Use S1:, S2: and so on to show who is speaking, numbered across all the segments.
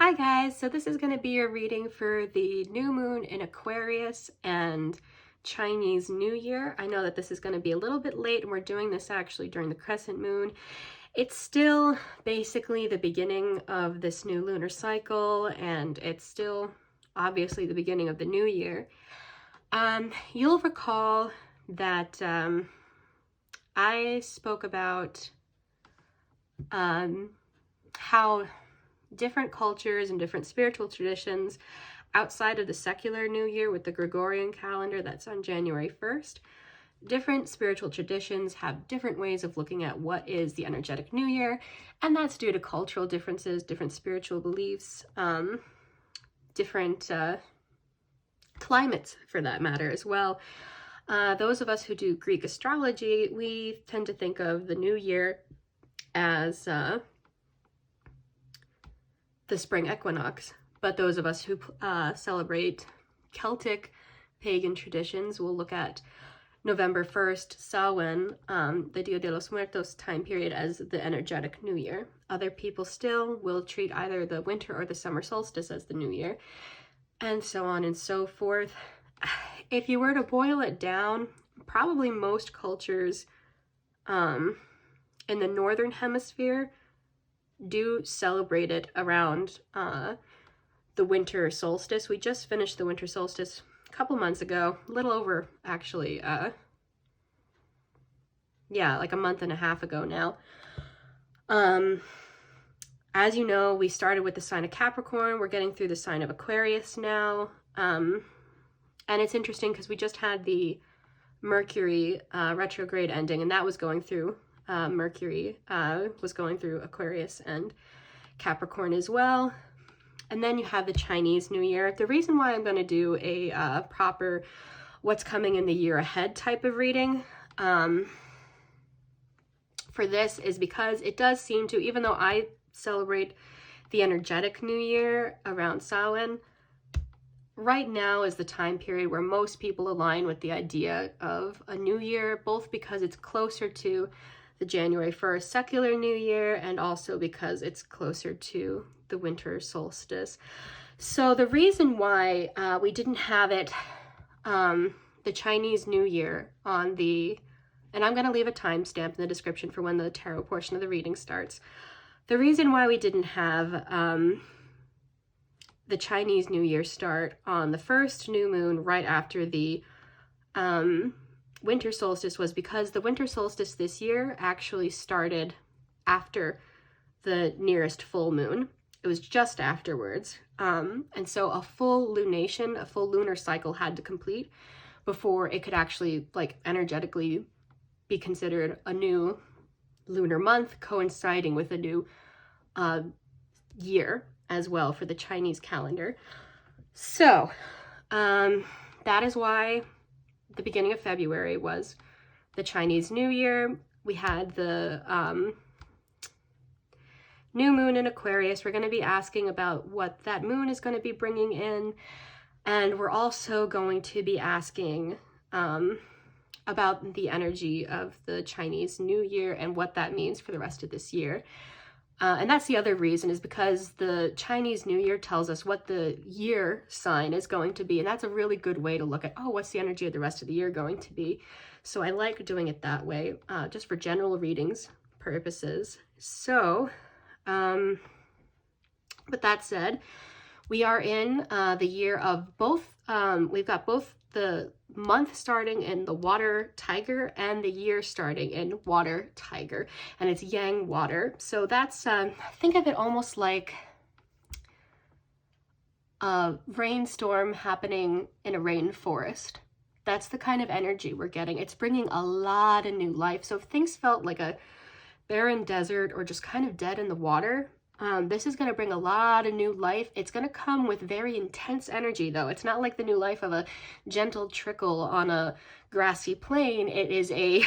S1: Hi guys, so this is going to be your reading for the new moon in Aquarius and Chinese New Year. I know that this is going to be a little bit late and we're doing this actually during the crescent moon. It's still basically the beginning of this new lunar cycle and it's still obviously the beginning of the new year. You'll recall that I spoke about how different cultures and different spiritual traditions outside of the secular New Year with the Gregorian calendar that's on January 1st. Different spiritual traditions have different ways of looking at what is the energetic New Year, and that's due to cultural differences, different spiritual beliefs, different climates for that matter as well. Those of us who do Greek astrology, we tend to think of the New Year as the spring equinox, but those of us who celebrate Celtic pagan traditions will look at November 1st, Samhain, the Dia de los Muertos time period, as the energetic New Year. Other people still will treat either the winter or the summer solstice as the New Year, and so on and so forth. If you were to boil it down, probably most cultures in the northern hemisphere do celebrate it around the winter solstice. We just finished the winter solstice a couple months ago, a little over actually, like a month and a half ago now. As you know, we started with the sign of Capricorn. We're getting through the sign of Aquarius now. And it's interesting because we just had the Mercury retrograde ending, and that was going through Mercury was going through Aquarius and Capricorn as well. And then you have the Chinese New Year. The reason why I'm going to do a proper what's coming in the year ahead type of reading for this is because it does seem to, even though I celebrate the energetic New Year around Samhain, right now is the time period where most people align with the idea of a new year, both because it's closer to the January 1st secular New Year and also because it's closer to the winter solstice. So the reason why we didn't have it, the Chinese New Year on the, and I'm going to leave a timestamp in the description for when the tarot portion of the reading starts. The reason why we didn't have the Chinese New Year start on the first new moon right after the winter solstice was because the winter solstice this year actually started after the nearest full moon. It was just afterwards. And so a full lunation, a full lunar cycle had to complete before it could actually energetically be considered a new lunar month coinciding with a new year as well for the Chinese calendar. So that is why the beginning of February was the Chinese New Year. We had the new moon in Aquarius. We're going to be asking about what that moon is going to be bringing in, and we're also going to be asking about the energy of the Chinese New Year and what that means for the rest of this year. And that's the other reason, is because the Chinese New Year tells us what the year sign is going to be. And that's a really good way to look at, oh, what's the energy of the rest of the year going to be? So I like doing it that way, just for general readings purposes. So, with that said, we are in the year of both, we've got both the month starting in the water tiger and the year starting in water tiger, and it's yang water. So that's think of it almost like a rainstorm happening in a rainforest. That's the kind of energy we're getting. It's bringing a lot of new life. So if things felt like a barren desert or just kind of dead in the water, this is going to bring a lot of new life. It's going to come with very intense energy, though. It's not like the new life of a gentle trickle on a grassy plain. It is a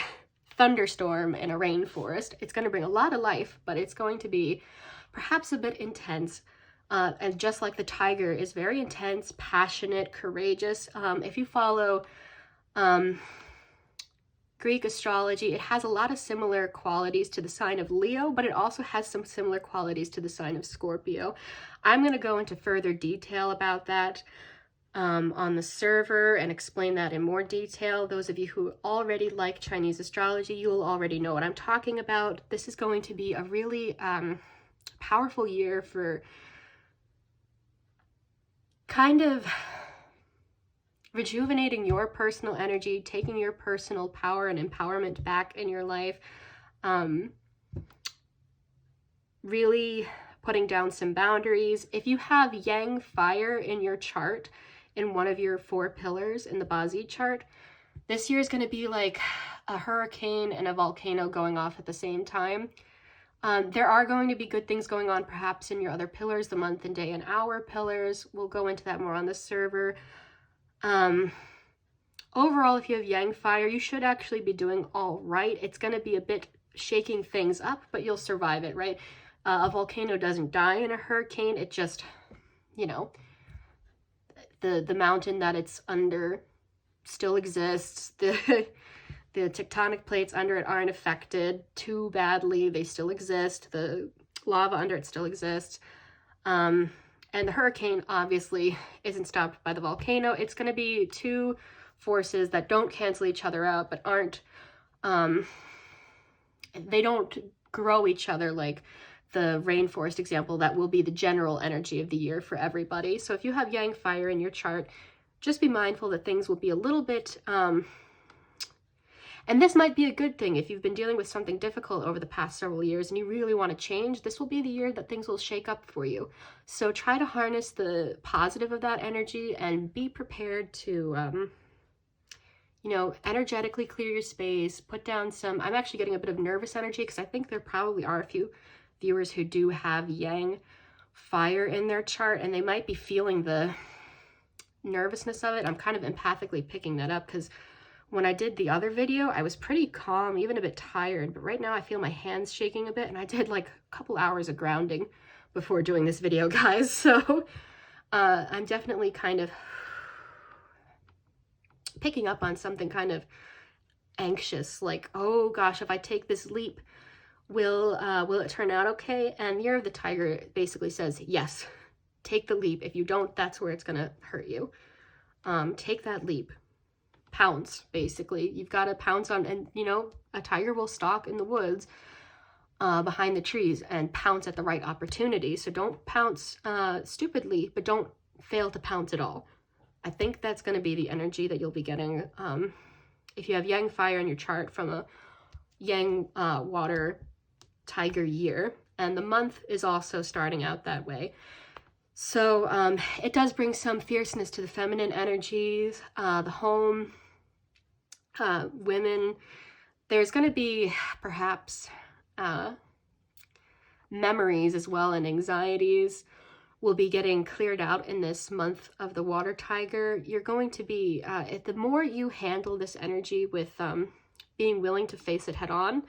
S1: thunderstorm in a rainforest. It's going to bring a lot of life, but it's going to be perhaps a bit intense. And just like the tiger is very intense, passionate, courageous. If you follow Greek astrology, it has a lot of similar qualities to the sign of Leo, but it also has some similar qualities to the sign of Scorpio. I'm going to go into further detail about that on the server and explain that in more detail. Those of you who already like Chinese astrology, you will already know what I'm talking about. This is going to be a really powerful year for kind of rejuvenating your personal energy, taking your personal power and empowerment back in your life, really putting down some boundaries. If you have yang fire in your chart, in one of your 4 pillars in the Bazi chart, this year is going to be like a hurricane and a volcano going off at the same time. There are going to be good things going on perhaps in your other pillars, the month and day and hour pillars. We'll go into that more on the server. Overall, if you have yang fire, you should actually be doing all right. It's going to be a bit shaking things up, but you'll survive it, right? A volcano doesn't die in a hurricane. It just, you know, the mountain that it's under still exists. The tectonic plates under it aren't affected too badly. They still exist. The lava under it still exists. And the hurricane obviously isn't stopped by the volcano. It's going to be 2 forces that don't cancel each other out, but aren't, they don't grow each other like the rainforest example. That will be the general energy of the year for everybody. So if you have yang fire in your chart, just be mindful that things will be a little bit, and this might be a good thing if you've been dealing with something difficult over the past several years and you really want to change. This will be the year that things will shake up for you. So try to harness the positive of that energy and be prepared to, you know, energetically clear your space, put down some, I'm actually getting a bit of nervous energy because I think there probably are a few viewers who do have yang fire in their chart and they might be feeling the nervousness of it. I'm kind of empathically picking that up because when I did the other video, I was pretty calm, even a bit tired, but right now I feel my hands shaking a bit, and I did like a couple hours of grounding before doing this video, guys, so I'm definitely kind of picking up on something kind of anxious, like, oh gosh, if I take this leap, will it turn out okay? And Year of the Tiger basically says, yes, take the leap. If you don't, that's where it's gonna hurt you. Take that leap. Pounce, basically. You've got to pounce on, and you know, a tiger will stalk in the woods behind the trees and pounce at the right opportunity. So don't pounce stupidly, but don't fail to pounce at all. I think that's going to be the energy that you'll be getting if you have yang fire in your chart from a yang water tiger year. And the month is also starting out that way. So it does bring some fierceness to the feminine energies, the home, women. There's going to be perhaps memories as well, and anxieties will be getting cleared out in this month of the water tiger. You're going to be, the more you handle this energy with being willing to face it head on,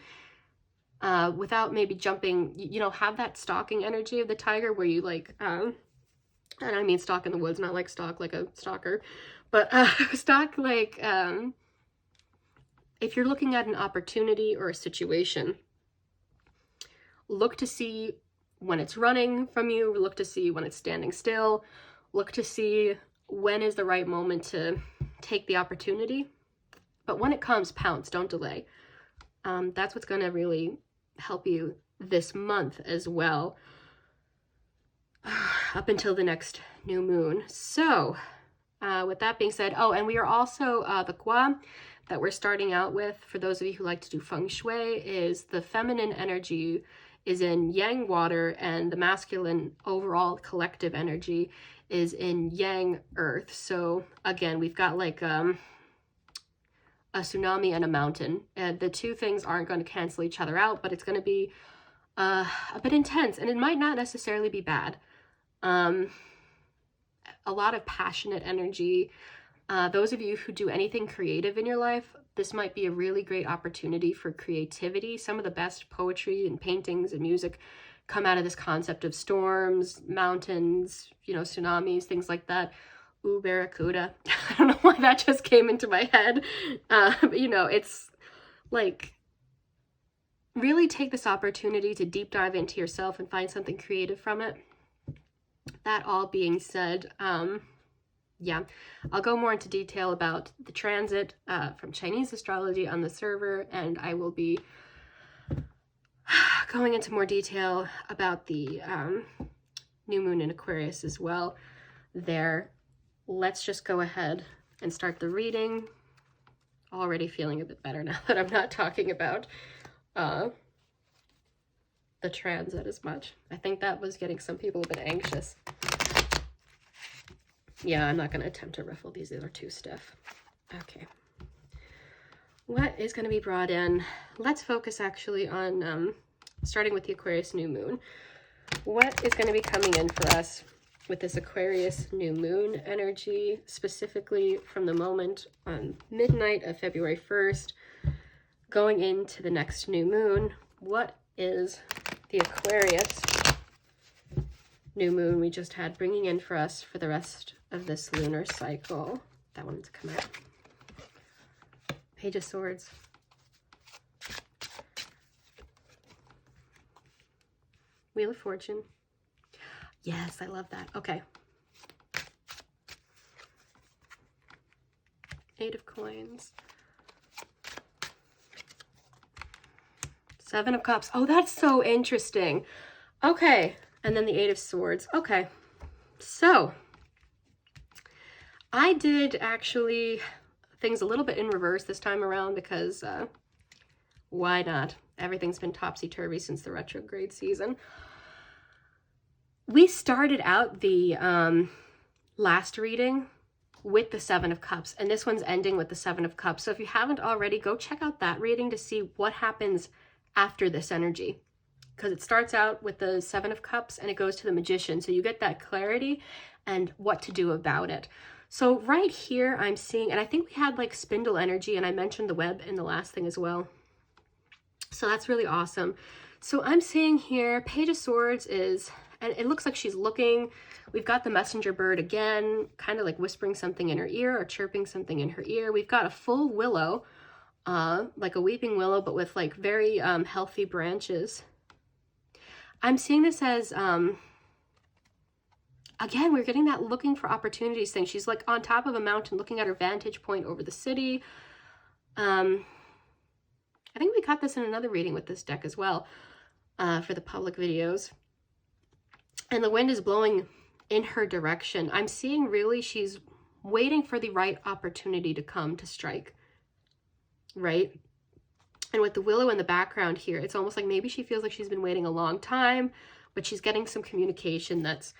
S1: without maybe jumping, you know, have that stalking energy of the tiger where you like, and I mean stalk in the woods, not like stalk like a stalker, but stalk like, if you're looking at an opportunity or a situation, look to see when it's running from you, look to see when it's standing still, look to see when is the right moment to take the opportunity. But when it comes, pounce, don't delay. That's what's going to really help you this month as well, up until the next new moon. So with that being said, oh, and we are also, the Kwa that we're starting out with, for those of you who like to do feng shui, is the feminine energy is in yang water, and the masculine overall collective energy is in yang earth. So again, we've got like a tsunami and a mountain, and the two things aren't going to cancel each other out, but it's going to be a bit intense, and it might not necessarily be bad. A lot of passionate energy. Those of you who do anything creative in your life, this might be a really great opportunity for creativity. Some of the best poetry and paintings and music come out of this concept of storms, mountains, you know, tsunamis, things like that. Ooh, barracuda. I don't know why that just came into my head. But you know, it's like, really take this opportunity to deep dive into yourself and find something creative from it. That all being said, yeah, I'll go more into detail about the transit from Chinese astrology on the server, and I will be going into more detail about the new moon in Aquarius as well there. Let's just go ahead and start the reading. Already feeling a bit better now that I'm not talking about the transit as much. I think that was getting some people a bit anxious. Yeah, I'm not going to attempt to riffle these. These are too stiff. Okay. What is going to be brought in? Let's focus actually on starting with the Aquarius new moon. What is going to be coming in for us with this Aquarius new moon energy, specifically from the moment on midnight of February 1st, going into the next new moon? What is the Aquarius new moon we just had bringing in for us for the rest of this lunar cycle? That one to come out. Page of Swords. Wheel of Fortune. Yes, I love that. Okay. Eight of Coins. Seven of Cups. Oh, that's so interesting. Okay. And then the Eight of Swords. Okay. So, I did actually things a little bit in reverse this time around because why not? Everything's been topsy-turvy since the retrograde season. We started out the last reading with the Seven of Cups, and this one's ending with the Seven of Cups. So if you haven't already, go check out that reading to see what happens after this energy, because it starts out with the Seven of Cups and it goes to the Magician. So you get that clarity and what to do about it. So right here I'm seeing, and I think we had like spindle energy, and I mentioned the web in the last thing as well. So that's really awesome. So I'm seeing here, Page of Swords is, and it looks like she's looking. We've got the messenger bird again, kind of like whispering something in her ear or chirping something in her ear. We've got a full willow, like a weeping willow, but with like very healthy branches. I'm seeing this as, again, we're getting that looking for opportunities thing. She's like on top of a mountain looking at her vantage point over the city. I think we got this in another reading with this deck as well, for the public videos. And the wind is blowing in her direction. I'm seeing really she's waiting for the right opportunity to come to strike, right? And with the willow in the background here, it's almost like maybe she feels like she's been waiting a long time, but she's getting some communication that's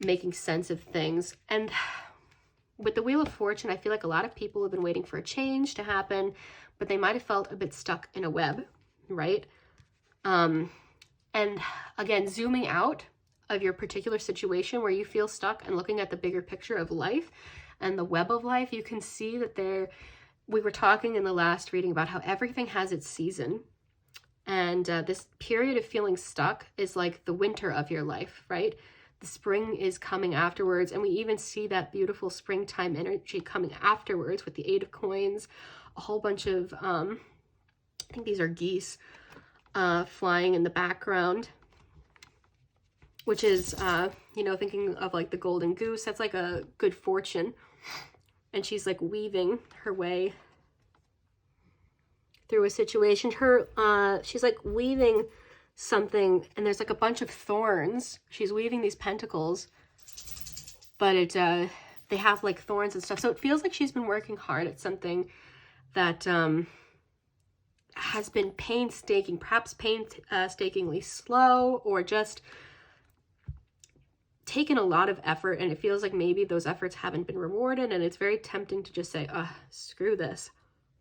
S1: making sense of things. And with the Wheel of Fortune, I feel like a lot of people have been waiting for a change to happen, but they might have felt a bit stuck in a web, right? And again, zooming out of your particular situation where you feel stuck and looking at the bigger picture of life and the web of life, you can see that we were talking in the last reading about how everything has its season. And this period of feeling stuck is like the winter of your life, right? The spring is coming afterwards, and we even see that beautiful springtime energy coming afterwards with the Eight of Coins, a whole bunch of, I think these are geese flying in the background, which is, you know, thinking of like the golden goose. That's like a good fortune. And she's like weaving her way through a situation. She's like weaving something, and there's like a bunch of thorns. She's weaving these pentacles, but they have like thorns and stuff. So it feels like she's been working hard at something that has been painstaking, perhaps painstakingly slow, or just taken a lot of effort, and it feels like maybe those efforts haven't been rewarded, and it's very tempting to just say, screw this.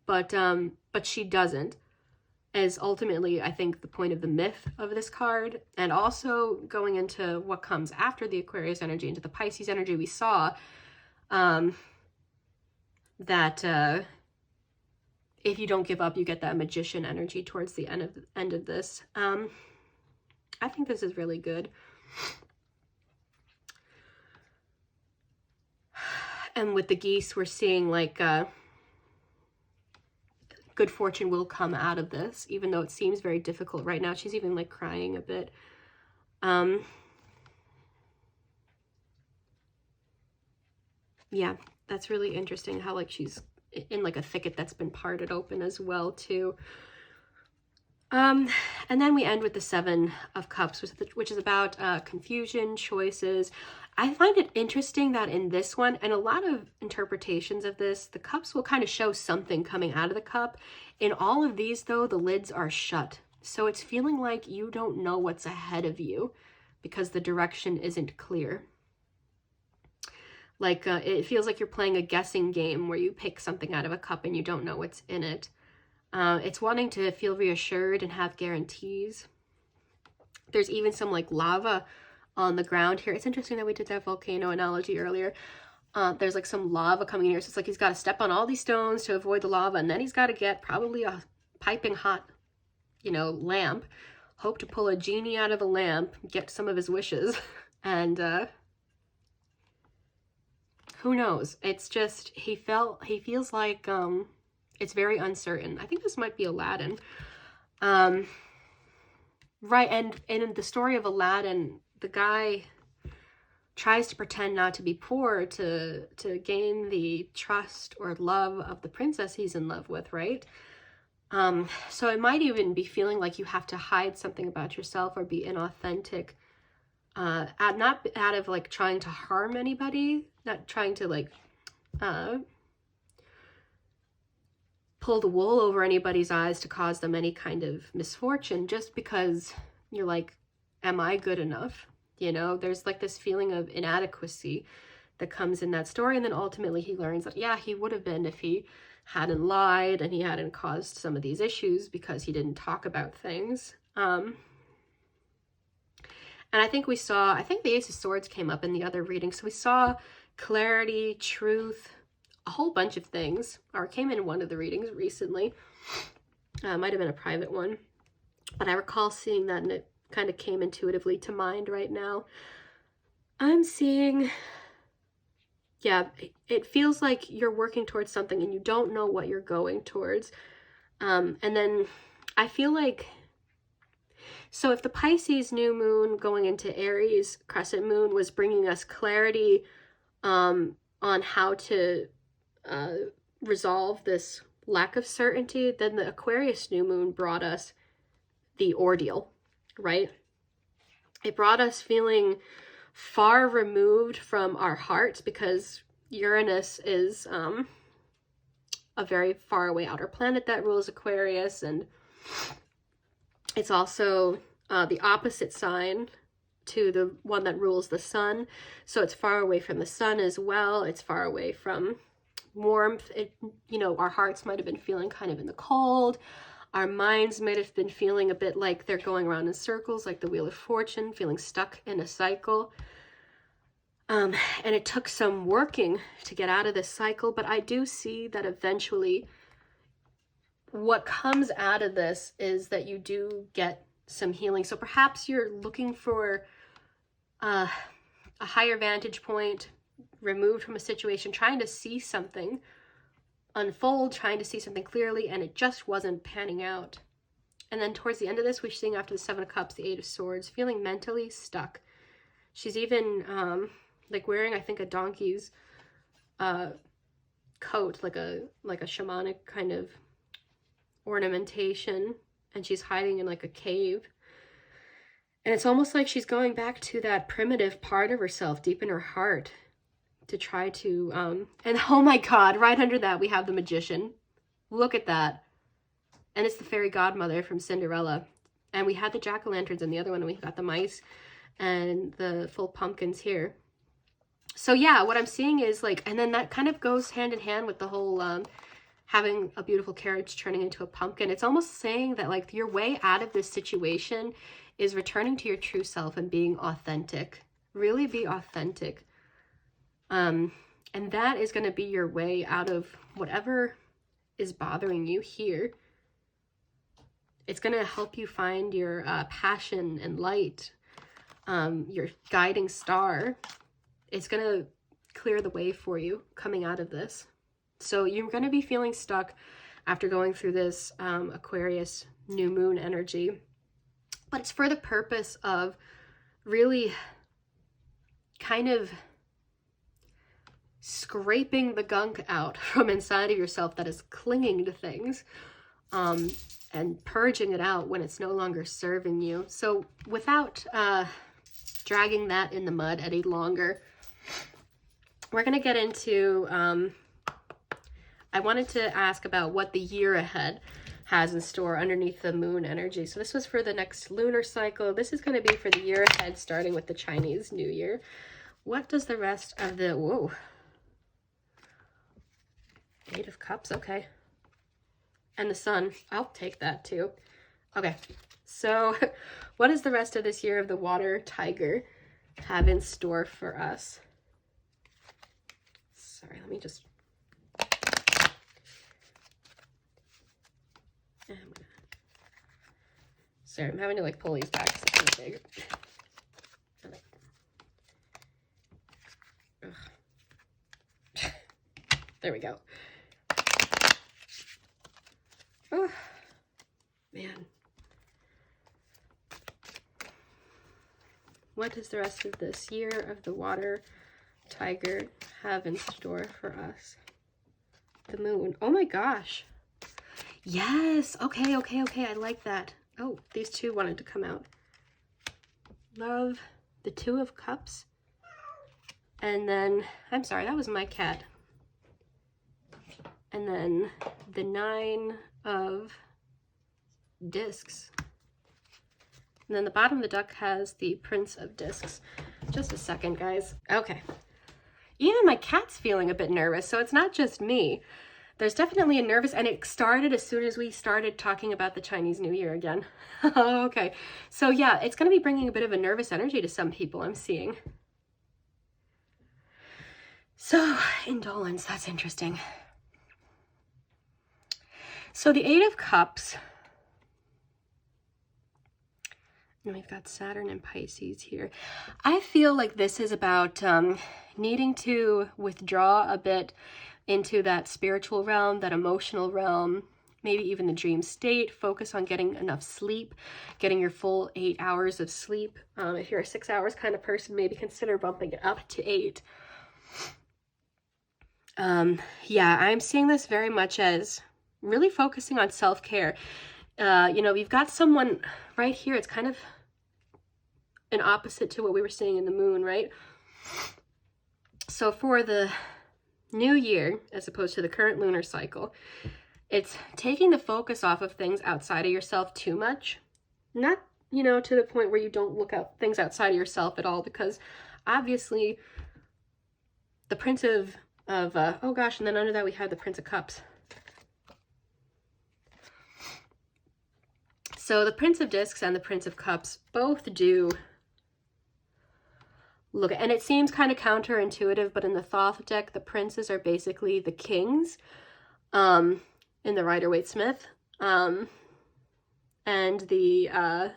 S1: But she doesn't, is ultimately, I think, the point of the myth of this card. And also going into what comes after the Aquarius energy, into the Pisces energy, we saw that if you don't give up, you get that Magician energy towards the end of this. I think this is really good. And with the geese, we're seeing like good fortune will come out of this, even though it seems very difficult right now. She's even like crying a bit. Yeah, that's really interesting how like she's in like a thicket that's been parted open as well too. And then we end with the Seven of Cups, which is about confusion, choices. I find it interesting that in this one, and a lot of interpretations of this, the cups will kind of show something coming out of the cup. In all of these, though, the lids are shut. So it's feeling like you don't know what's ahead of you because the direction isn't clear. Like it feels like you're playing a guessing game where you pick something out of a cup and you don't know what's in it. It's wanting to feel reassured and have guarantees. There's even some like lava on the ground here. It's interesting that we did that volcano analogy earlier. There's like some lava coming in here. So it's like he's got to step on all these stones to avoid the lava. And then he's got to get probably a piping hot, you know, lamp. Hope to pull a genie out of a lamp, get some of his wishes. And who knows? It's just, he feels like it's very uncertain. I think this might be Aladdin. Right, and in the story of Aladdin, the guy tries to pretend not to be poor to gain the trust or love of the princess he's in love with, right? So it might even be feeling like you have to hide something about yourself or be inauthentic, not out of like trying to harm anybody, not trying to like pull the wool over anybody's eyes to cause them any kind of misfortune, just because you're like, am I good enough? You know, there's like this feeling of inadequacy that comes in that story. And then ultimately he learns that, yeah, he would have been if he hadn't lied and he hadn't caused some of these issues because he didn't talk about things. And I think the Ace of Swords came up in the other reading. So we saw clarity, truth, a whole bunch of things, or came in one of the readings recently. Might have been a private one, but I recall seeing that and it kind of came intuitively to mind right now. I'm seeing, yeah, it feels like you're working towards something and you don't know what you're going towards. And then I feel like, so if the Pisces new moon going into Aries crescent moon was bringing us clarity on how to resolve this lack of certainty, then the Aquarius new moon brought us the ordeal, right? It brought us feeling far removed from our hearts because Uranus is a very far away outer planet that rules Aquarius, and it's also the opposite sign to the one that rules the sun. So it's far away from the sun as well. It's far away from warmth. You know, our hearts might have been feeling kind of in the cold. Our minds might have been feeling a bit like they're going around in circles, like the Wheel of Fortune, feeling stuck in a cycle. And it took some working to get out of this cycle, but I do see that eventually what comes out of this is that you do get some healing. So perhaps you're looking for a higher vantage point, removed from a situation, trying to see something unfold, trying to see something clearly, and it just wasn't panning out. And then towards the end of this, we're seeing after the Seven of Cups, the Eight of Swords, feeling mentally stuck. She's even like wearing, I think, a donkey's coat, like a shamanic kind of ornamentation, and she's hiding in like a cave. And it's almost like she's going back to that primitive part of herself deep in her heart to try to, and oh my God, right under that, we have the Magician. Look at that. And it's the fairy godmother from Cinderella. And we had the jack-o'-lanterns in the other one, and we got the mice and the full pumpkins here. So yeah, what I'm seeing is like, and then that kind of goes hand in hand with the whole having a beautiful carriage turning into a pumpkin. It's almost saying that like your way out of this situation is returning to your true self and being authentic. Really be authentic. And that is going to be your way out of whatever is bothering you here. It's going to help you find your passion and light, your guiding star. It's going to clear the way for you coming out of this. So you're going to be feeling stuck. after going through this Aquarius new moon energy. But it's for the purpose of really kind of scraping the gunk out from inside of yourself that is clinging to things, and purging it out when it's no longer serving you. So without dragging that in the mud any longer, we're going to get into, I wanted to ask about what the year ahead has in store underneath the moon energy. So this was for the next lunar cycle. This is going to be for the year ahead, starting with the Chinese New Year. What does the rest of the, whoa, Eight of Cups, okay. And the Sun, I'll take that too. Okay, so what does the rest of this year of the water tiger have in store for us? Sorry, let me just... Sorry, I'm having to like pull these back because it's too big. Ugh. There we go. Oh, man. What does the rest of this year of the water tiger have in store for us? The moon. Oh my gosh. Yes. Okay. I like that. Oh, these two wanted to come out. Love, the Two of Cups. And then, I'm sorry, that was my cat. And then the Nine of Discs. And then the bottom of the deck has the Prince of Discs. Just a second, guys. Okay. Even my cat's feeling a bit nervous, so it's not just me. There's definitely a nervous, and it started as soon as we started talking about the Chinese New Year again. Okay. So yeah, it's going to be bringing a bit of a nervous energy to some people, I'm seeing. So, indolence, that's interesting. So the Eight of Cups, and we've got Saturn and Pisces here. I feel like this is about needing to withdraw a bit into that spiritual realm, that emotional realm, maybe even the dream state. Focus on getting enough sleep, getting your full 8 hours of sleep. If you're a 6 hours kind of person, maybe consider bumping it up to 8. Yeah, I'm seeing this very much as really focusing on self-care. You know, you've got someone right here. It's kind of an opposite to what we were seeing in the moon, right? So for the new year, as opposed to the current lunar cycle, it's taking the focus off of things outside of yourself too much. Not, you know, to the point where you don't look at things outside of yourself at all, because obviously the Prince of oh gosh, and then under that we have the Prince of Cups. So the Prince of Discs and the Prince of Cups both do look, and it seems kind of counterintuitive, but in the Thoth deck, the princes are basically the kings, in the Rider-Waite-Smith, and the,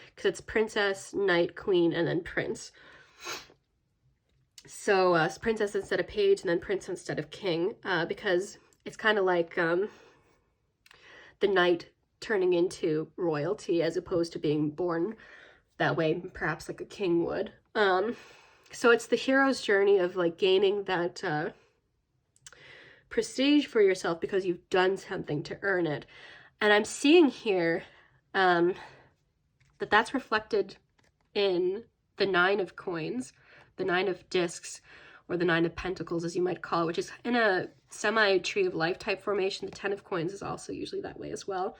S1: because it's princess, knight, queen, and then prince. So princess instead of page, and then prince instead of king, because it's kind of like the knight turning into royalty as opposed to being born that way, perhaps like a king would. So it's the hero's journey of like gaining that prestige for yourself because you've done something to earn it. And I'm seeing here that that's reflected in the Nine of Coins, the Nine of Discs, or the Nine of Pentacles, as you might call it, which is in a semi-tree of life type formation. The Ten of Coins is also usually that way as well.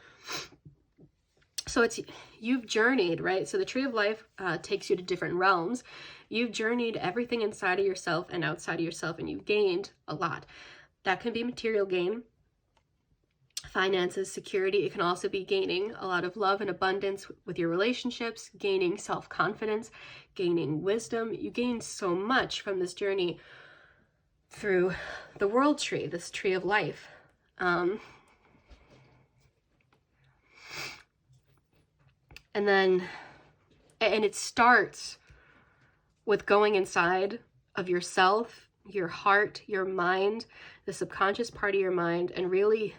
S1: So it's, you've journeyed, right? So the Tree of Life takes you to different realms. You've journeyed everything inside of yourself and outside of yourself, and you've gained a lot. That can be material gain, finances, security. It can also be gaining a lot of love and abundance with your relationships, gaining self-confidence, gaining wisdom. You gain so much from this journey through the world tree, this Tree of Life. And then, and it starts with going inside of yourself, your heart, your mind, the subconscious part of your mind, and really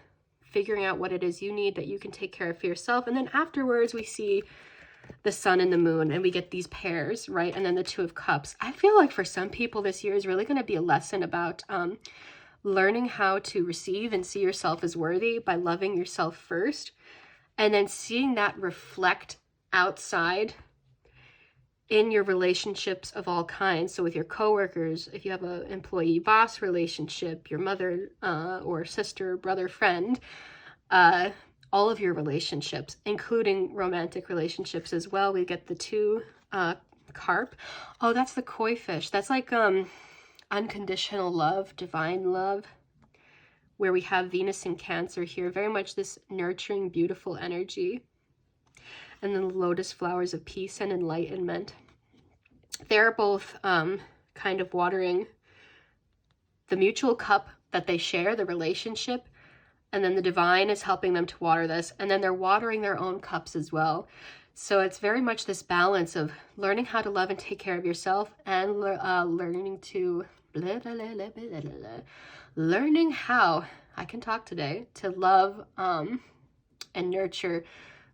S1: figuring out what it is you need that you can take care of for yourself. And then afterwards we see the sun and the moon, and we get these pairs, right? And then the Two of Cups. I feel like for some people this year is really going to be a lesson about learning how to receive and see yourself as worthy by loving yourself first, and then seeing that reflect outside in your relationships of all kinds. So with your coworkers, if you have an employee-boss relationship, your mother or sister, brother, friend, all of your relationships, including romantic relationships as well. We get the two carp. Oh, that's the koi fish. That's like unconditional love, divine love, where we have Venus in Cancer here. Very much this nurturing, beautiful energy. And then the lotus flowers of peace and enlightenment. They're both kind of watering the mutual cup that they share, the relationship, and then the divine is helping them to water this, and then they're watering their own cups as well. So it's very much this balance of learning how to love and take care of yourself, and learning to learning how, I can talk today, to love and nurture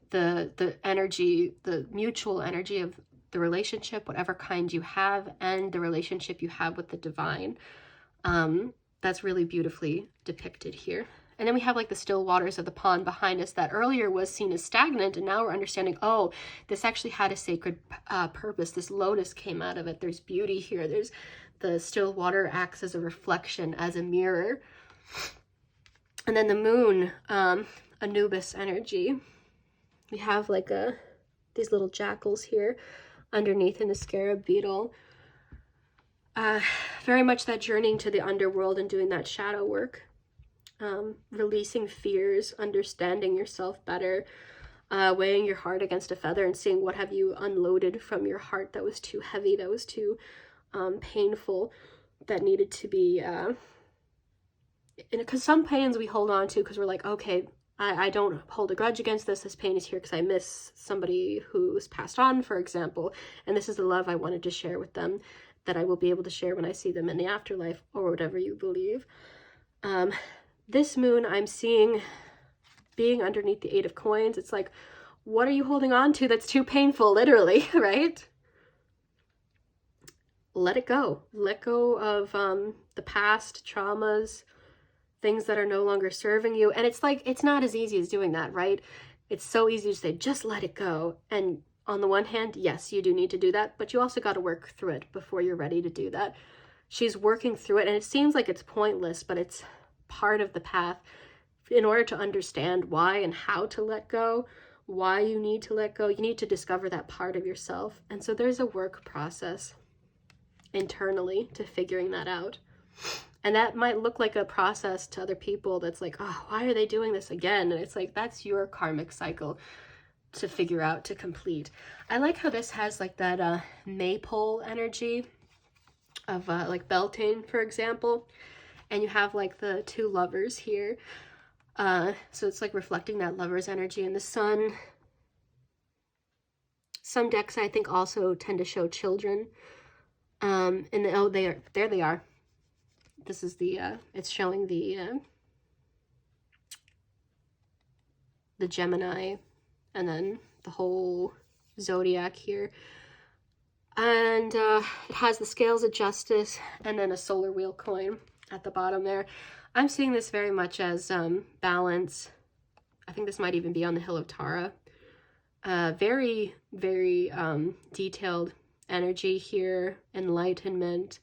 S1: the energy, the mutual energy of the relationship, whatever kind you have, and the relationship you have with the divine. That's really beautifully depicted here. And then we have like the still waters of the pond behind us that earlier was seen as stagnant, and now we're understanding, oh, this actually had a sacred purpose. This lotus came out of it. There's beauty here. There's the still water acts as a reflection, as a mirror. And then the moon, Anubis energy. We have like these little jackals here underneath in the scarab beetle. Very much that journeying to the underworld and doing that shadow work. Releasing fears, understanding yourself better, weighing your heart against a feather and seeing what have you unloaded from your heart that was too heavy, that was too painful, that needed to be, because some pains we hold on to because we're like, okay, I don't hold a grudge against this. This pain is here because I miss somebody who's passed on, for example, and this is the love I wanted to share with them that I will be able to share when I see them in the afterlife, or whatever you believe. This moon I'm seeing being underneath the Eight of Coins. It's like, what are you holding on to that's too painful, literally, right? Let it go. Let go of the past traumas, things that are no longer serving you. And it's like, it's not as easy as doing that, right? It's so easy to say, just let it go. And on the one hand, yes, you do need to do that, but you also got to work through it before you're ready to do that. She's working through it, and it seems like it's pointless, but it's part of the path in order to understand why and how to let go, why you need to let go. You need to discover that part of yourself. And so there's a work process internally to figuring that out. And that might look like a process to other people that's like, oh, why are they doing this again? And it's like, that's your karmic cycle to figure out, to complete. I like how this has like that maypole energy of like Beltane, for example. And you have like the two lovers here. So it's like reflecting that lover's energy. And the sun. Some decks I think also tend to show children. And oh, there they are. This is the, it's showing the Gemini, and then the whole zodiac here. And it has the scales of justice and then a solar wheel coin at the bottom there. I'm seeing this very much as balance. I think this might even be on the Hill of Tara. Very, very detailed energy here, enlightenment.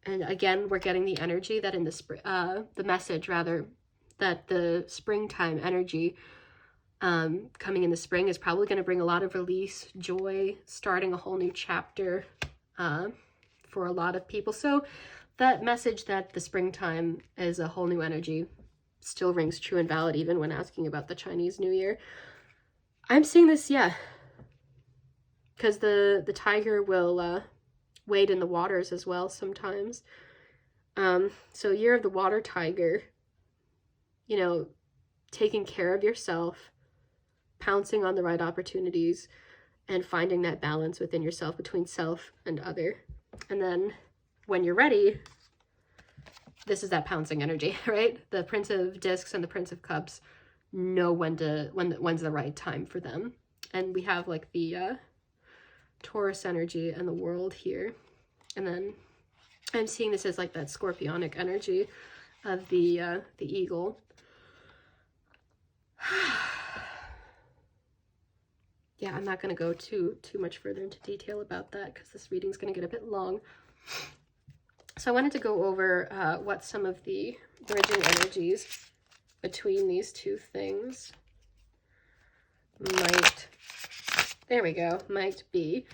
S1: And again, we're getting the energy that in the message rather, that the springtime energy coming in the spring is probably going to bring a lot of release, joy, starting a whole new chapter for a lot of people. So that message that the springtime is a whole new energy still rings true and valid even when asking about the Chinese New Year. I'm seeing this, yeah, because the tiger will wade in the waters as well sometimes. So year of the water tiger, you know, taking care of yourself, pouncing on the right opportunities, and finding that balance within yourself between self and other. And then when you're ready, this is that pouncing energy, right? The Prince of Discs and the Prince of Cups know when's the right time for them. And we have like the Taurus energy and the World here. And then I'm seeing this as like that scorpionic energy of the eagle. Yeah, I'm not going to go too much further into detail about that because this reading's going to get a bit long. So I wanted to go over what some of the bridging energies between these two things might, there we go, might be.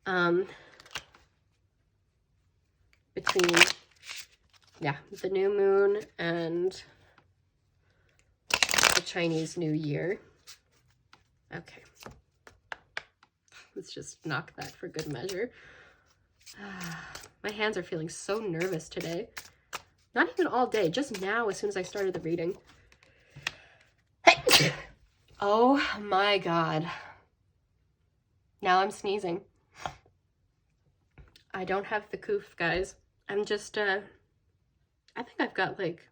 S1: Between, yeah, the new moon and the Chinese New Year. Okay. Let's just knock that for good measure. My hands are feeling so nervous today. Not even all day, just now as soon as I started the reading. Oh my God. Now I'm sneezing. I don't have the coof, guys. I'm just, I think I've got like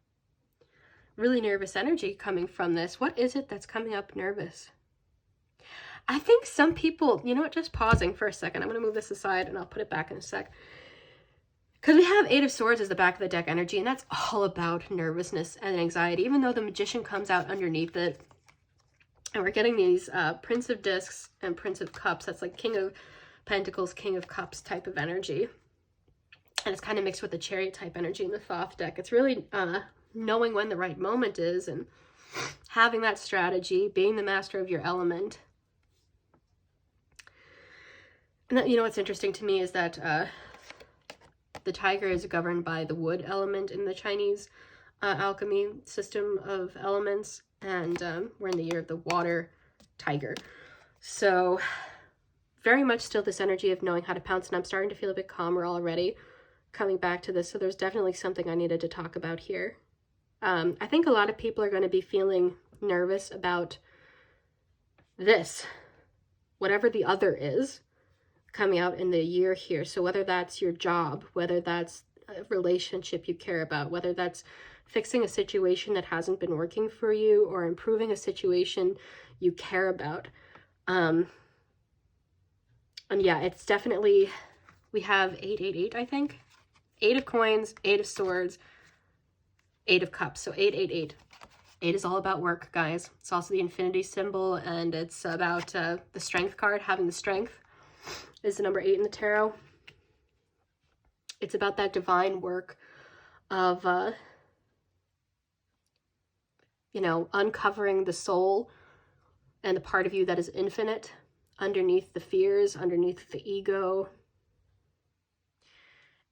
S1: really nervous energy coming from this. What is it that's coming up nervous? I think some people, you know what, just pausing for a second. I'm going to move this aside and I'll put it back in a sec. Because we have 8 of Swords as the back of the deck energy, and that's all about nervousness and anxiety, even though the Magician comes out underneath it. And we're getting these Prince of Discs and Prince of Cups. That's like King of Pentacles, King of Cups type of energy. And it's kind of mixed with the Chariot type energy in the Thoth deck. It's really knowing when the right moment is and having that strategy, being the master of your element. And that, you know, what's interesting to me is that the tiger is governed by the wood element in the Chinese alchemy system of elements. And we're in the year of the water tiger. So very much still this energy of knowing how to pounce. And I'm starting to feel a bit calmer already coming back to this. So there's definitely something I needed to talk about here. I think a lot of people are going to be feeling nervous about this, whatever the other is, coming out in the year here. So whether that's your job, whether that's a relationship you care about, whether that's fixing a situation that hasn't been working for you or improving a situation you care about. And yeah, it's definitely, we have 888, I think. 8 of coins, 8 of swords, 8 of cups. So 888. 8 is all about work, guys. It's also the infinity symbol, and it's about the strength card. Having the strength is the number 8 in the tarot. It's about that divine work of, you know, uncovering the soul and the part of you that is infinite underneath the fears, underneath the ego.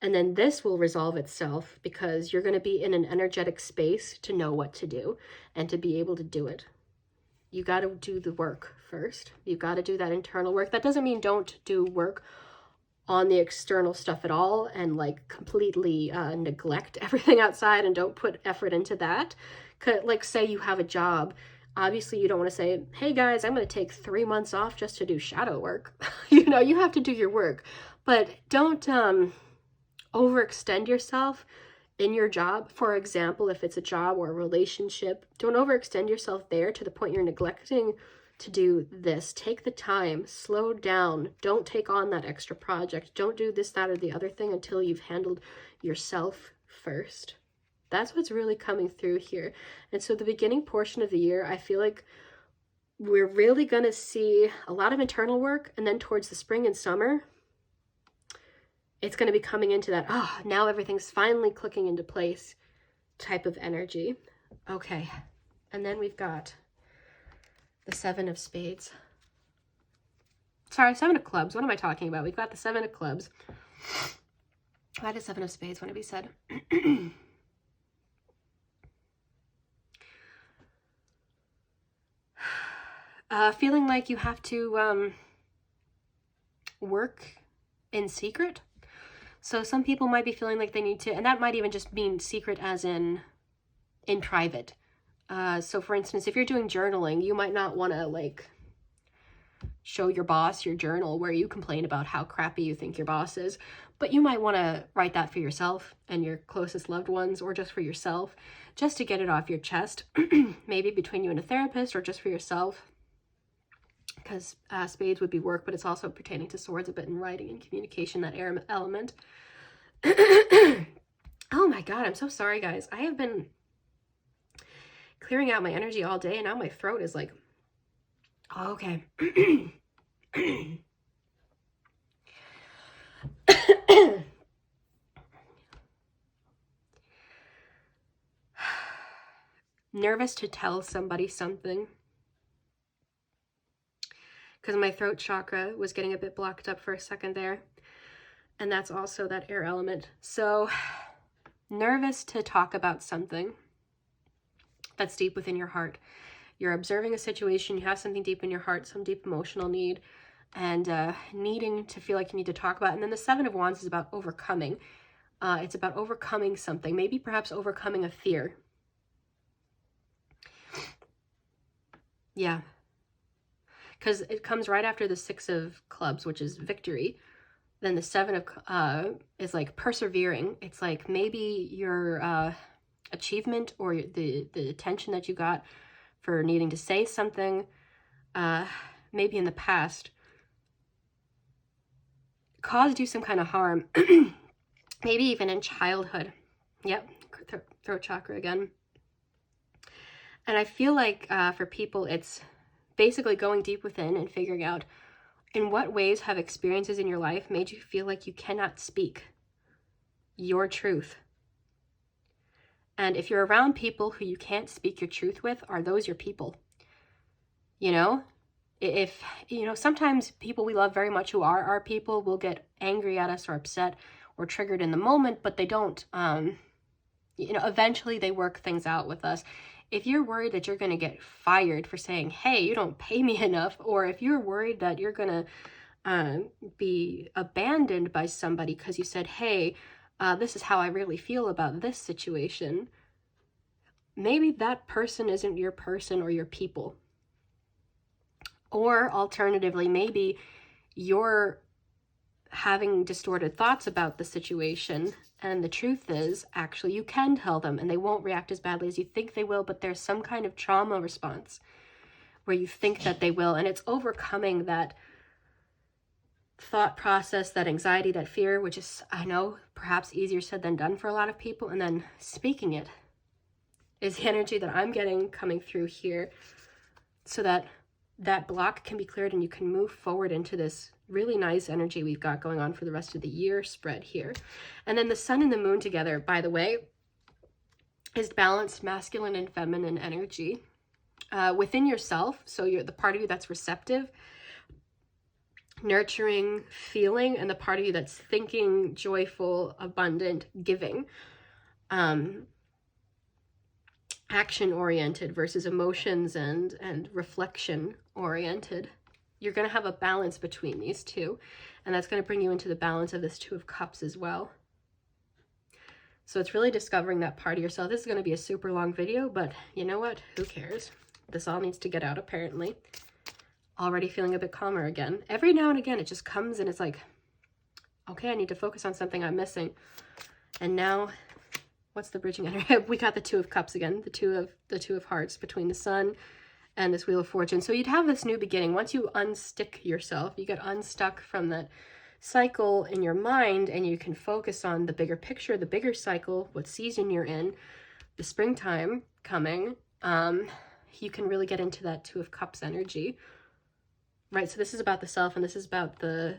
S1: And then this will resolve itself because you're going to be in an energetic space to know what to do and to be able to do it. You got to do the work first. You got to do that internal work. That doesn't mean don't do work on the external stuff at all and like completely neglect everything outside and don't put effort into that. Like say you have a job. Obviously you don't want to say, hey guys, I'm going to take 3 months off just to do shadow work. You know, you have to do your work, but don't overextend yourself in your job. For example, if it's a job or a relationship, don't overextend yourself there to the point you're neglecting to do this. Take the time, slow down. Don't take on that extra project. Don't do this, that, or the other thing until you've handled yourself first. That's what's really coming through here. And so the beginning portion of the year, I feel like we're really going to see a lot of internal work, and then towards the spring and summer, it's going to be coming into that, now everything's finally clicking into place type of energy. Okay. And then we've got the 7 of Spades. Sorry, 7 of Clubs. What am I talking about? We've got the 7 of Clubs. Why did 7 of Spades want to be said? Feeling like you have to work in secret. So some people might be feeling like they need to, and that might even just mean secret as in private. So for instance, if you're doing journaling, you might not want to like show your boss your journal where you complain about how crappy you think your boss is, but you might want to write that for yourself and your closest loved ones, or just for yourself, just to get it off your chest, maybe between you and a therapist, or just for yourself, because spades would be work, but it's also pertaining to swords a bit in writing and communication, that air element. Oh my God, I'm so sorry, guys. I have been clearing out my energy all day, and now my throat is like, oh, okay. Nervous to tell somebody something, because my throat chakra was getting a bit blocked up for a second there, and that's also that air element. So nervous to talk about something that's deep within your heart. You're observing a situation, you have something deep in your heart, some deep emotional need, and needing to feel like you need to talk about it. And then the Seven of Wands is about overcoming. It's about overcoming something, maybe perhaps overcoming a fear. Yeah. Because it comes right after the Six of Clubs, which is victory. Then the Seven of is like persevering. It's like maybe your achievement, or the attention that you got for needing to say something, maybe in the past, caused you some kind of harm. Maybe even in childhood. Yep, throat chakra again. And I feel like for people, it's basically going deep within and figuring out in what ways have experiences in your life made you feel like you cannot speak your truth. And if you're around people who you can't speak your truth with, are those your people? You know, if, you know, sometimes people we love very much who are our people will get angry at us or upset or triggered in the moment, but they don't, you know, eventually they work things out with us. If you're worried that you're going to get fired for saying, hey, you don't pay me enough, or if you're worried that you're going to be abandoned by somebody because you said, hey, this is how I really feel about this situation, maybe that person isn't your person or your people. Or alternatively, maybe you're having distorted thoughts about the situation, and the truth is, actually, you can tell them and they won't react as badly as you think they will, but there's some kind of trauma response where you think that they will, and it's overcoming that thought process, that anxiety, that fear, which is, I know, perhaps easier said than done for a lot of people, and then speaking it is the energy that I'm getting coming through here, so that that block can be cleared and you can move forward into this really nice energy we've got going on for the rest of the year spread here. And then the sun and the moon together, by the way, is balanced masculine and feminine energy within yourself. So you're the part of you that's receptive, nurturing, feeling, and the part of you that's thinking, joyful, abundant, giving. Action-oriented versus emotions and reflection-oriented. You're going to have a balance between these two, and that's going to bring you into the balance of this Two of Cups as well. So it's really discovering that part of yourself. This is going to be a super long video, but you know what? Who cares? This all needs to get out, apparently. Already feeling a bit calmer again. Every now and again, it just comes and it's like, okay, I need to focus on something I'm missing. And now, what's the bridging energy? We got the Two of Cups again, the two of Hearts between the sun and this Wheel of Fortune. So you'd have this new beginning. Once you unstick yourself, you get unstuck from that cycle in your mind, and you can focus on the bigger picture, the bigger cycle, what season you're in, the springtime coming. You can really get into that Two of Cups energy, right? So this is about the self, and this is about the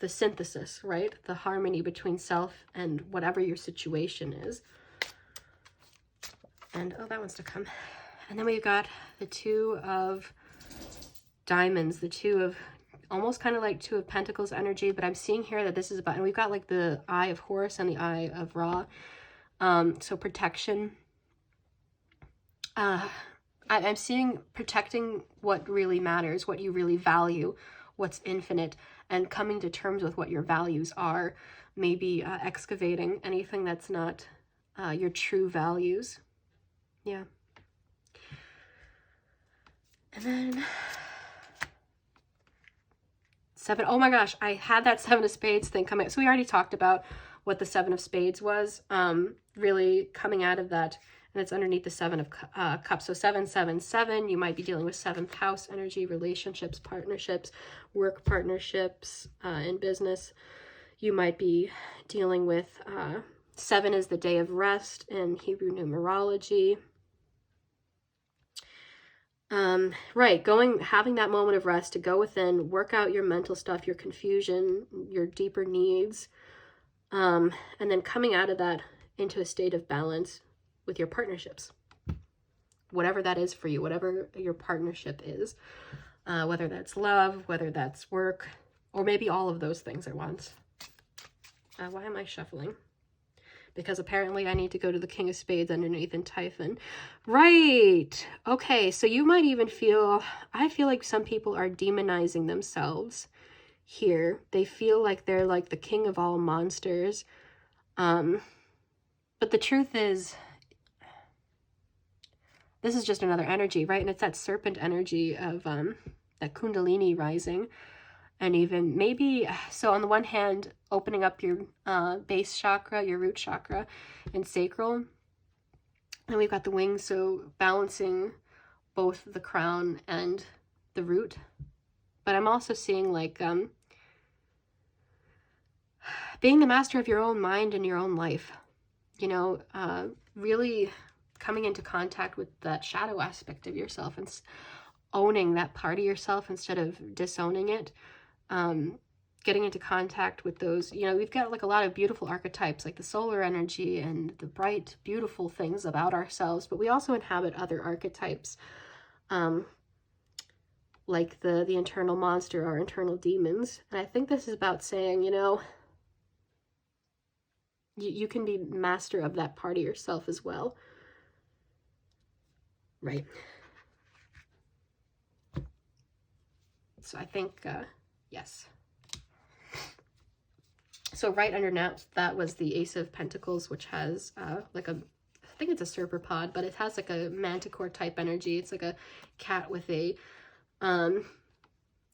S1: synthesis, right? The harmony between self and whatever your situation is. And, oh, that wants to come. And then we've got the Two of Diamonds, the Two of, almost kind of like Two of Pentacles energy, but I'm seeing here that this is about, and we've got like the Eye of Horus and the Eye of Ra. So protection. I'm seeing protecting what really matters, what you really value, what's infinite, and coming to terms with what your values are. Maybe excavating anything that's not your true values. Yeah. And then Seven. Oh my gosh, I had that Seven of Spades thing coming. So we already talked about what the Seven of Spades was, really coming out of that. And it's underneath the Seven of Cups. So 777, you might be dealing with 7th house energy, relationships, partnerships, work partnerships, in business. You might be dealing with 7 is the day of rest in Hebrew numerology. Right, having that moment of rest to go within, work out your mental stuff, your confusion, your deeper needs, and then coming out of that into a state of balance with your partnerships, whatever that is for you, whatever your partnership is, whether that's love, whether that's work, or maybe all of those things at once. Why am I shuffling? Because apparently I need to go to the King of Spades underneath in Typhon. Right. Okay, so you might even feel, I feel like some people are demonizing themselves here. They feel like they're like the king of all monsters. But the truth is, this is just another energy, right? And it's that serpent energy of that Kundalini rising. And even maybe, so on the one hand, opening up your base chakra, your root chakra, and sacral. And we've got the wings, so balancing both the crown and the root. But I'm also seeing like being the master of your own mind and your own life. You know, really coming into contact with that shadow aspect of yourself and owning that part of yourself instead of disowning it. Getting into contact with those, you know, we've got like a lot of beautiful archetypes like the solar energy and the bright, beautiful things about ourselves, but we also inhabit other archetypes, like the internal monster, our internal demons. And I think this is about saying, you know, you can be master of that part of yourself as well. Right. So I think, yes. So right under that was the Ace of Pentacles, which has like I think it's a serpapod, but it has like a manticore type energy. It's like a cat with a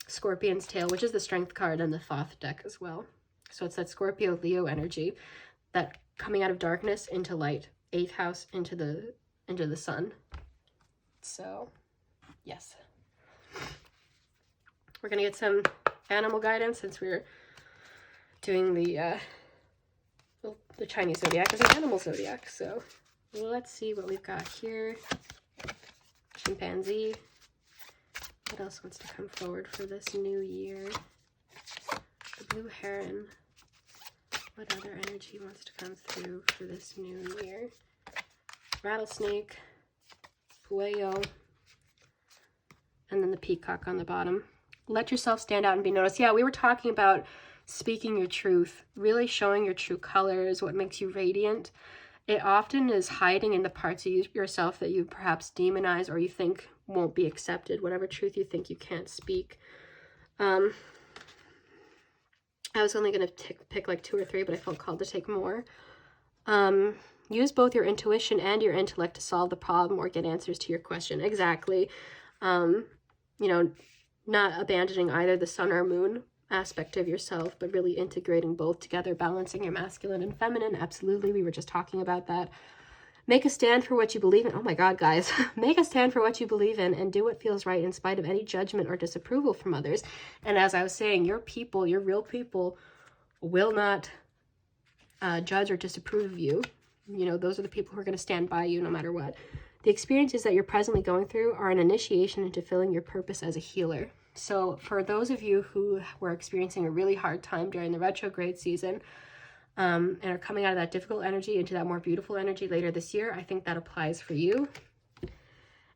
S1: scorpion's tail, which is the strength card in the Thoth deck as well. So it's that Scorpio Leo energy, that coming out of darkness into light, 8th house into the sun. So yes, we're gonna get some animal guidance since we're doing the Chinese zodiac as an animal zodiac. So let's see what we've got here. Chimpanzee. What else wants to come forward for this new year? The blue heron. What other energy wants to come through for this new year? Rattlesnake. Puello. And then the peacock on the bottom. Let yourself stand out and be noticed. Yeah, we were talking about speaking your truth, really showing your true colors, what makes you radiant. It often is hiding in the parts of yourself that you perhaps demonize or you think won't be accepted, whatever truth you think you can't speak. I was only going to pick like 2 or 3, but I felt called to take more. Use both your intuition and your intellect to solve the problem or get answers to your question. Exactly. You know, not abandoning either the sun or moon aspect of yourself, but really integrating both together, balancing your masculine and feminine. Absolutely. We were just talking about that. Make a stand for what you believe in. Oh my God, guys. Make a stand for what you believe in and do what feels right in spite of any judgment or disapproval from others. And as I was saying, your people, your real people will not judge or disapprove of you. You know, those are the people who are going to stand by you no matter what. The experiences that you're presently going through are an initiation into filling your purpose as a healer. So for those of you who were experiencing a really hard time during the retrograde season and are coming out of that difficult energy into that more beautiful energy later this year, I think that applies for you.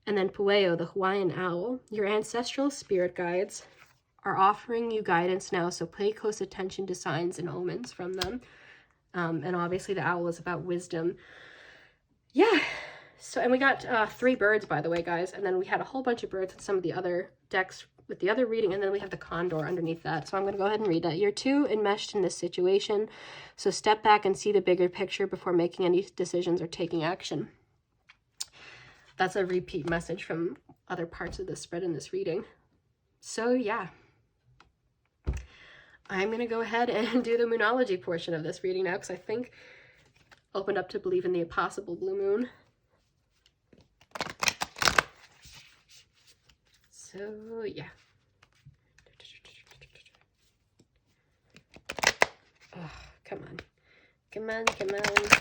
S1: And then Puello, the Hawaiian owl, your ancestral spirit guides are offering you guidance now, so pay close attention to signs and omens from them. And obviously the owl is about wisdom. Yeah. So, and we got 3 birds, by the way, guys. And then we had a whole bunch of birds in some of the other decks with the other reading. And then we have the condor underneath that. So I'm going to go ahead and read that. You're too enmeshed in this situation. So step back and see the bigger picture before making any decisions or taking action. That's a repeat message from other parts of the spread in this reading. So yeah. I'm going to go ahead and do the moonology portion of this reading now, because I think opened up to believe in the possible blue moon. So, yeah. Oh, come on. Come on, come on.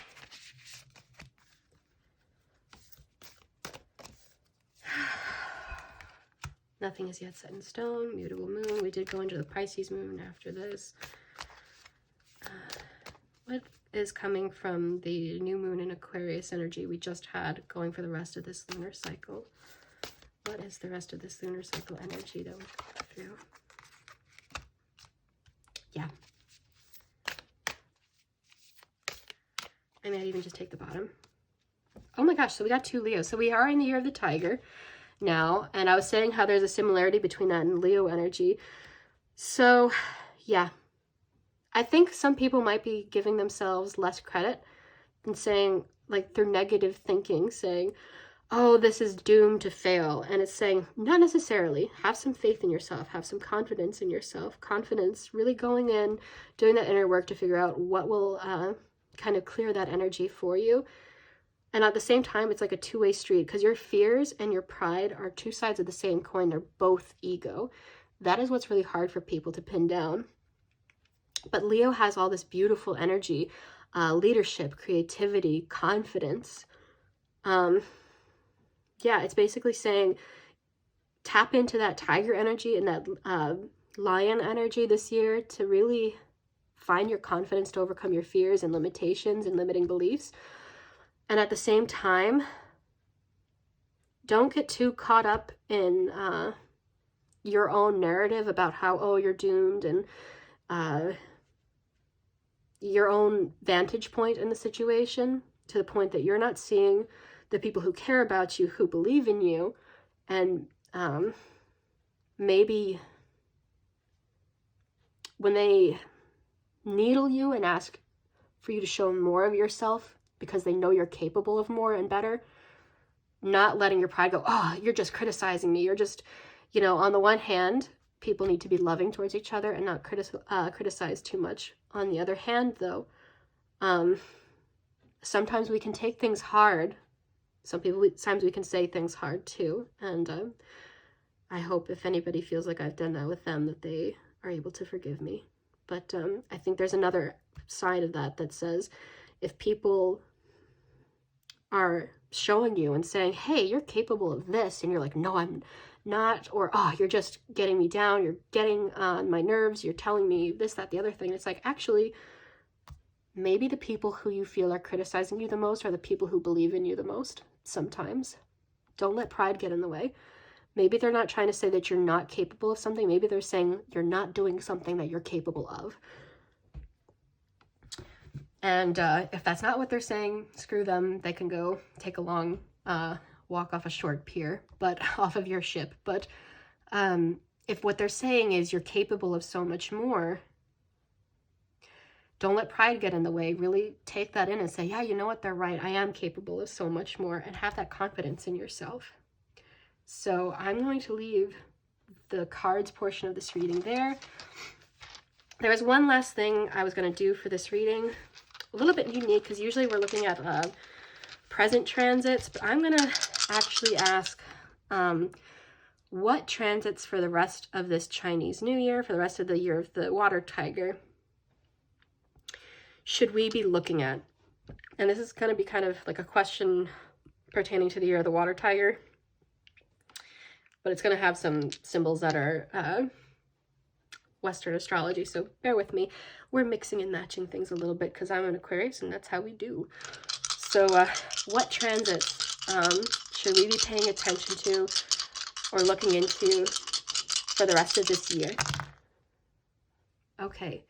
S1: Nothing is yet set in stone. Mutable moon. We did go into the Pisces moon after this. What is coming from the new moon in Aquarius energy we just had going for the rest of this lunar cycle? What is the rest of this lunar cycle energy that we're going through? Yeah. I might even just take the bottom. Oh my gosh, so we got 2 Leos. So we are in the year of the tiger now, and I was saying how there's a similarity between that and Leo energy. So, yeah. I think some people might be giving themselves less credit and saying, like, through negative thinking, saying, oh, this is doomed to fail. And it's saying, not necessarily. Have some faith in yourself. Have some confidence in yourself. Confidence, really going in, doing that inner work to figure out what will kind of clear that energy for you. And at the same time, it's like a two-way street, because your fears and your pride are 2 sides of the same coin. They're both ego. That is what's really hard for people to pin down. But Leo has all this beautiful energy, leadership, creativity, confidence. Yeah, it's basically saying tap into that tiger energy and that lion energy this year to really find your confidence to overcome your fears and limitations and limiting beliefs. And at the same time, don't get too caught up in your own narrative about how, oh, you're doomed, and your own vantage point in the situation, to the point that you're not seeing the people who care about you, who believe in you, and maybe when they needle you and ask for you to show more of yourself because they know you're capable of more and better, not letting your pride go, oh, you're just criticizing me. You're just, you know, on the one hand, people need to be loving towards each other and not criticize too much. On the other hand, though, sometimes we can take things hard. Sometimes we can say things hard too. And I hope if anybody feels like I've done that with them, that they are able to forgive me. But I think there's another side of that that says, if people are showing you and saying, hey, you're capable of this, and you're like, no, I'm not, or, oh, you're just getting me down, you're getting on my nerves, you're telling me this, that, the other thing. It's like, actually, maybe the people who you feel are criticizing you the most are the people who believe in you the most sometimes. Don't let pride get in the way. Maybe they're not trying to say that you're not capable of something. Maybe they're saying you're not doing something that you're capable of. And if that's not what they're saying, screw them. They can go take a long walk off a short pier, but off of your ship. But if what they're saying is you're capable of so much more, don't let pride get in the way. Really take that in and say, yeah, you know what? They're right. I am capable of so much more, and have that confidence in yourself. So I'm going to leave the cards portion of this reading there. There was one last thing I was going to do for this reading. A little bit unique, because usually we're looking at present transits, but I'm going to actually ask what transits for the rest of this Chinese New Year, for the rest of the year of the water tiger, should we be looking at? And this is going to be kind of like a question pertaining to the year of the water tiger, but it's going to have some symbols that are Western astrology, so bear with me. We're mixing and matching things a little bit because I'm an Aquarius and that's how we do. So what transits should we be paying attention to or looking into for the rest of this year? Okay,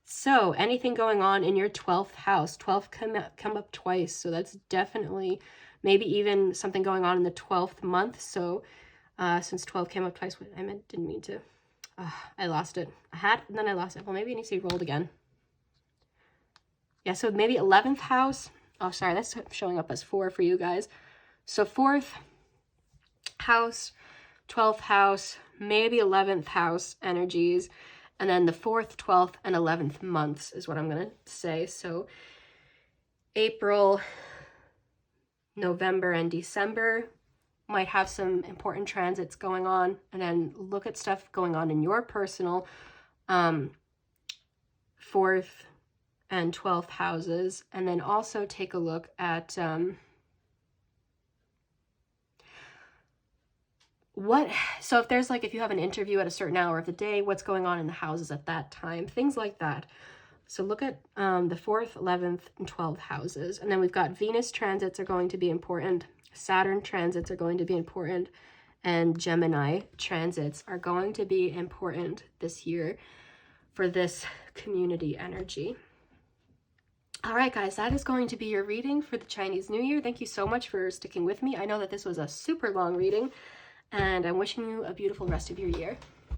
S1: so anything going on in your 12th house. 12 come up twice, so that's definitely maybe even something going on in the 12th month. So since 12 came up twice, didn't mean to. I lost it. I had, and then I lost it. Well, maybe it needs to be rolled again. Yeah, so maybe 11th house. Oh, sorry, that's showing up as 4 for you guys. So 4th house, 12th house, maybe 11th house energies. And then the 4th, 12th, and 11th months is what I'm going to say. So April, November, and December might have some important transits going on. And then look at stuff going on in your personal 4th and 12th houses. And then also take a look at so if there's like, if you have an interview at a certain hour of the day, what's going on in the houses at that time, things like that. So look at the 4th, 11th, and 12th houses. And then we've got Venus transits are going to be important. Saturn transits are going to be important. And Gemini transits are going to be important this year for this community energy. All right, guys, that is going to be your reading for the Chinese New Year. Thank you so much for sticking with me. I know that this was a super long reading, and I'm wishing you a beautiful rest of your year.